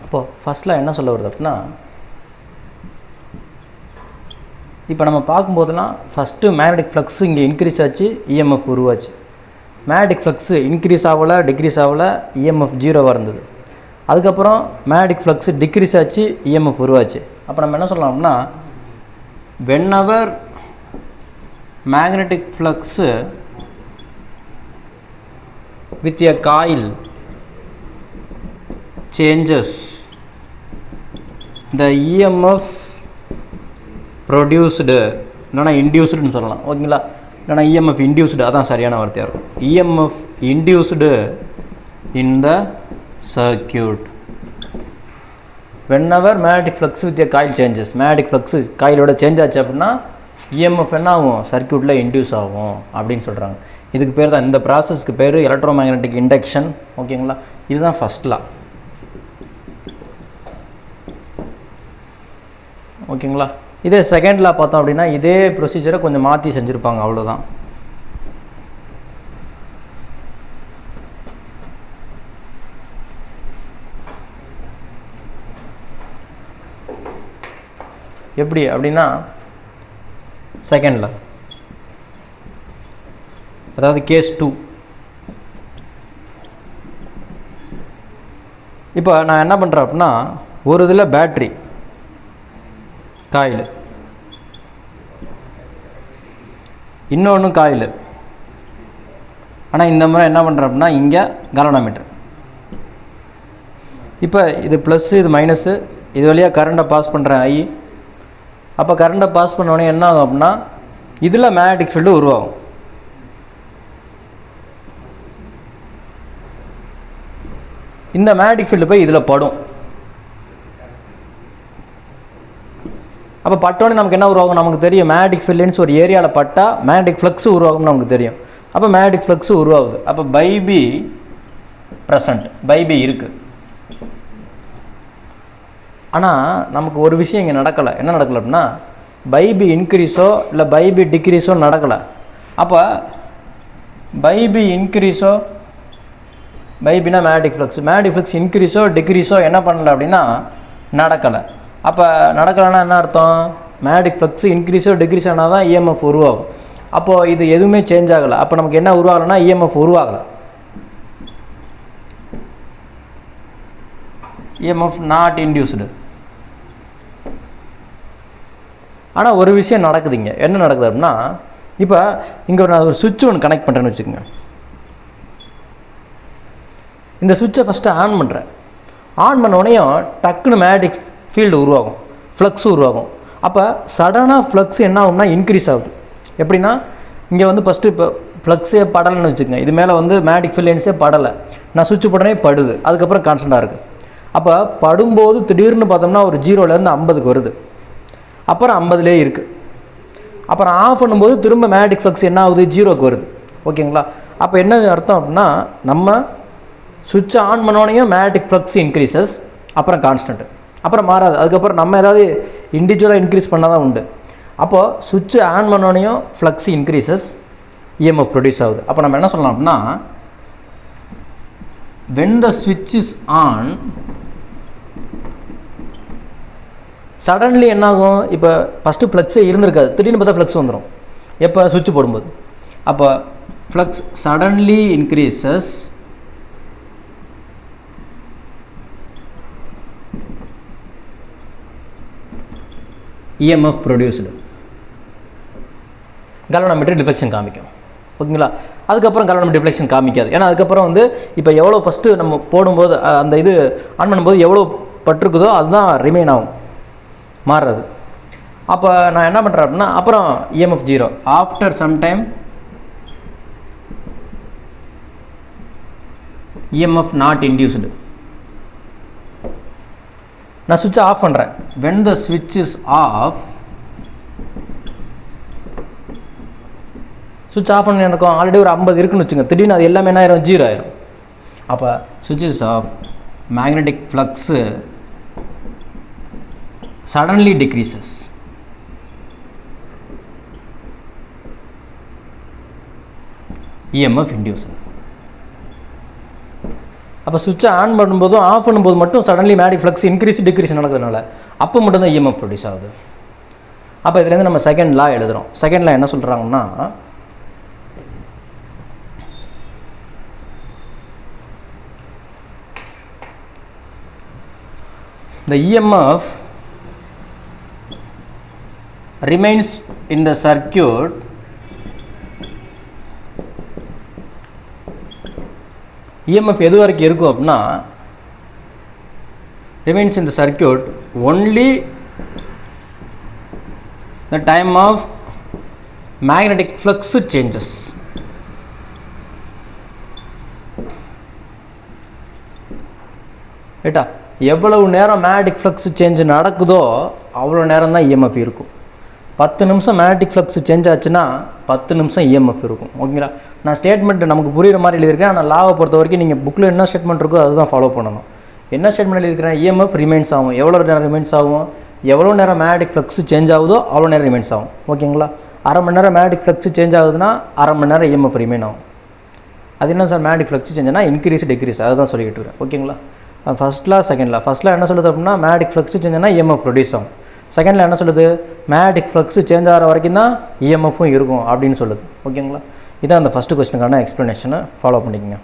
அப்போது ஃபஸ்ட்டில் என்ன சொல்ல வருது அப்படின்னா, இப்போ நம்ம பார்க்கும்போதெல்லாம் ஃபஸ்ட்டு மேக்னெட்டிக் ஃப்ளக்ஸு இங்கே இன்க்ரீஸ் ஆச்சு, இஎம்எஃப் உருவாச்சு. மேக்னெட்டிக் ஃப்ளக்ஸு இன்க்ரீஸ் ஆகலை, டிக்ரீஸ் ஆகலை, இஎம்எஃப் 0வாக இருந்தது. அதுக்கப்புறம் மேக்னெட்டிக் ஃப்ளக்ஸு டிக்ரீஸ் ஆச்சு, இஎம்எஃப் உருவாச்சு. அப்போ நம்ம என்ன சொல்லலாம்னா, whenever magnetic flux with a coil changes, the EMF produced இல்லைனா இன்டியூஸ்டுன்னு சொல்லலாம். ஓகேங்களா? இல்லைனா இஎம்எஃப் இன்டியூஸ்டு, அதான் சரியான வார்த்தையாக இருக்கும். EMF induced in the circuit whenever magnetic flux with a coil changes. Magnetic flux காயிலோட சேஞ்ச் ஆச்சு அப்படின்னா இஎம்எஃப் என்ன ஆகும், சர்க்யூட்டில் இன்டியூஸ் ஆகும் அப்படின்னு சொல்கிறாங்க. இதுக்கு பேர் தான், இந்த ப்ராசஸ்க்கு பேர் எலக்ட்ரோ மேக்னெட்டிக் இண்டக்ஷன். ஓகேங்களா? இதுதான் ஃபஸ்ட் லா. ஓகேங்களா? இதே செகண்ட் லா பார்த்தோம் அப்படின்னா இதே ப்ரொசீஜரை கொஞ்சம் மாற்றி செஞ்சுருப்பாங்க, அவ்வளோதான். எப்படி அப்படின்னா, செகண்ட் லா, அதாவது கேஸ் 2. இப்போ நான் என்ன பண்ணுறேன் அப்படின்னா, ஒரு இதில் பேட்ரி காயில், இன்னொன்று காயில். ஆனால் இந்த முறை என்ன பண்ணுறேன் அப்படின்னா, இங்கே கலோனோமீட்டர். இப்போ இது ப்ளஸ்ஸு, இது மைனஸு, இது வழியாக கரண்ட்டை பாஸ் பண்ணுறேன் ஐ. அப்போ கரண்ட்டை பாஸ் பண்ணோடனே என்ன ஆகும் அப்படின்னா, இதில் மேக்னெட்டிக் ஃபீல்டு உருவாகும். இந்த மேக்னெட்டிக் ஃபீல்டு போய் இதில் படும். அப்போ பட்டோன்னு நமக்கு என்ன உருவாகும், நமக்கு தெரியும். மேக்னெட்டிக் ஃபீல்டுன்னு ஒரு ஏரியாவில் பட்டால் மேக்னெட்டிக் ஃப்ளக்ஸு உருவாகும்னு நமக்கு தெரியும். அப்போ மேக்னெட்டிக் ஃப்ளக்ஸு உருவாகுது. அப்போ phi B present, phi B இருக்குது. ஆனால் நமக்கு ஒரு விஷயம் இங்கே நடக்கலை. என்ன நடக்கலை அப்படின்னா, பை பி இன்க்ரீஸோ இல்லை பை பி டிக்ரீஸோ நடக்கலை. அப்போ பை பி இன்க்ரீஸோ, பை பின்னா மேக்னெட்டிக் ஃப்ளக்ஸ், மேக்னெட்டிக் ஃப்ளக்ஸ் இன்க்ரீஸோ டிக்ரீஸோ என்ன பண்ணலை அப்படின்னா நடக்கலை. அப்போ நடக்கலைன்னா என்ன அர்த்தம், மேக்னெட்டிக் ஃப்ளக்ஸ் இன்க்ரீஸோ டிக்ரீஸ் ஆனால் தான் இஎம்எஃப் உருவாகும். அப்போது இது எதுவுமே சேஞ்ச் ஆகலை. அப்போ நமக்கு என்ன உருவாகலைன்னா இஎம்எஃப் உருவாகலை. EMF not induced. ஆனால் ஒரு விஷயம் நடக்குதுங்க. என்ன நடக்குது அப்படின்னா, இப்போ இங்கே நான் ஒரு சுவிட்ச் ஒன்று கனெக்ட் பண்ணுறேன்னு வச்சுக்கோங்க. இந்த சுவிட்சை ஃபஸ்ட்டு ஆன் பண்ணுறேன். ஆன் பண்ண உடனேயும் டக்குன்னு மேக்னெட்டிக் ஃபீல்டு உருவாகும், ஃப்ளக்ஸ் உருவாகும். அப்போ சடனாக ஃப்ளக்ஸ் என்ன ஆகும்னா இன்க்ரீஸ் ஆகுது. எப்படின்னா, இங்கே வந்து ஃபஸ்ட்டு இப்போ ஃப்ளக்ஸே படலைன்னு வச்சுக்கோங்க. இது மேலே வந்து மேக்னெட்டிக் ஃபீல்ட்ஸே படலை, நான் சுவிட்ச் போட்டனே படுது, அதுக்கப்புறம் கான்ஸ்டண்ட்டாக இருக்குது. அப்போ படும்போது திடீர்னு பார்த்தோம்னா ஒரு 0லேருந்து 50க்கு வருது, அப்புறம் 50லே இருக்குது. அப்புறம் ஆஃப் பண்ணும்போது திரும்ப மேக்னெட்டிக் ஃப்ளக்ஸ் என்ன ஆகுது, 0க்கு வருது. ஓகேங்களா? அப்போ என்ன அர்த்தம் அப்படின்னா, நம்ம சுவிட்சை ஆன் பண்ணோடனையும் மேக்னெட்டிக் ஃப்ளக்ஸ் இன்க்ரீசஸ், அப்புறம் கான்ஸ்டன்ட், அப்புறம் மாறாது. அதுக்கப்புறம் நம்ம ஏதாவது இண்டிவிஜுவலாக இன்க்ரீஸ் பண்ணால் தான் உண்டு. அப்போது சுவிட்சை ஆன் பண்ணோடனையும் ஃப்ளக்ஸ் இன்க்ரீசஸ், இஎம்எஃப் ப்ரொடியூஸ் ஆகுது. அப்போ நம்ம என்ன சொல்லலாம் அப்படின்னா, when the switch is on, suddenly என்னாகும், இப்போ ஃபஸ்ட்டு ஃப்ளக்ஸே இருந்திருக்காது, திடீர்னு பார்த்தா ஃப்ளக்ஸ் வந்துடும். எப்போ சுவிட்ச் போடும்போது. அப்போ flux suddenly increases, EMF produced, galvanometer deflection காமிக்கும். ஓகேங்களா? அதுக்கப்புறம் கலோனோமீட்டர் டிஃப்ளெக்ஷன் காமிக்காது. ஏன்னா அதுக்கப்புறம் வந்து இப்போ எவ்வளோ ஃபஸ்ட்டு நம்ம போடும்போது அந்த இது ஆன் பண்ணும்போது எவ்வளோ பட்டிருக்குதோ அதுதான் ரிமைன் ஆகும், மாறுறது. அப்போ நான் என்ன பண்ணுறேன் அப்படின்னா, அப்புறம் EMF 0 after some time EMF not induced. நான் சுவிட்சை ஆஃப் பண்ணுறேன். when the switch is off, சுவிட்ச் ஆஃப் பண்ணி எனக்கும் ஆல்ரெடி ஒரு 50 இருக்குன்னு வச்சுங்க, திடீர்னு அது எல்லாமே என்ன ஆயிரும், 0 ஆயிரும். அப்போ சுவிட்ச் is off, magnetic flux suddenly decreases. EMF induced. அப்போ சுவிட்சை ஆன் பண்ணும்போதும் ஆஃப் பண்ணும்போது மட்டும் suddenly magnetic flux increase degrees நடக்கிறதுனால அப்போ மட்டும்தான் இஎம்எஃப் ப்ரொடியூஸ் ஆகுது. அப்போ இதுலேருந்து நம்ம செகண்ட் லா எழுதுகிறோம். செகண்ட் லா என்ன சொல்கிறாங்கன்னா, the EMF remains in the circuit EMF எது வரைக்கும் இருக்கும் அப்படின்னா, remains in the circuit only the time of magnetic flux changes. ரைட்டா? எவ்வளவு நேரம் மேக்னெட்டிக் ஃப்ளக்ஸ் சேஞ்ச் நடக்குதோ அவ்வளோ நேரம் தான் இஎம்எஃப் இருக்கும். 10 நிமிஷம் மேக்னெட்டிக் ஃப்ளக்ஸ் சேஞ்ச் ஆச்சுன்னா 10 நிமிஷம் இஎம்எஃப் இருக்கும். ஓகேங்களா? நான் ஸ்டேட்மெண்ட் நமக்கு புரியுற மாதிரி எழுதியிருக்கேன். ஆனால் லாவை பொறுத்த வரைக்கும் நீங்கள் புக்கில் என்ன ஸ்டேட்மெண்ட் இருக்கோ அதுதான் ஃபாலோ பண்ணணும். என்ன ஸ்டேட்மெண்ட் எழுதியிருக்கிறேன்? இஎம்எஃப் ரிமைன்ஸ் ஆகும். எவ்வளோ நேரம் ரிமைன்ஸ் ஆகும்? எவ்வளோ நேரம் மேக்னெட்டிக் ஃப்ளக்ஸ் சேஞ்ச் ஆகுதோ அவ்வளோ நேரம் ரிமைன்ஸ் ஆகும். ஓகேங்களா? அரை மணி நேரம் மேக்னெட்டிக் ஃப்ளக்ஸ் சேஞ்ச் ஆகுதுன்னா அரை மணி நேரம் இஎம்எஃப் ரிமைன் ஆகும். அது என்ன சார் மேக்னெட்டிக் ஃப்ளக்ஸ் சேஞ்சுனா இன்க்ரீஸ் டிக்ரீஸ், அதுதான் சொல்லிக்கிட்டு இருக்கேன். ஓகேங்களா? First law second law. First law என்ன சொல்லுது அப்படின்னா மேக்னெட்டிக் ஃப்ளக்ஸ் சேஞ்சுனா இஎம்எஃப் ப்ரொடியூஸ் ஆகும். செகண்ட் லா என்ன சொல்லுது? மேக்னெட்டிக் ஃப்ளக்ஸ் சேஞ்ச் ஆகிற வரைக்கும் தான் இஎம்எஃப்பும் இருக்கும் அப்படின்னு சொல்லுது. ஓகேங்களா? இதான் அந்த ஃபஸ்ட்டு கொஸ்டினுக்கான எக்ஸ்ப்ளனேஷனை ஃபாலோ பண்ணிக்கோங்க.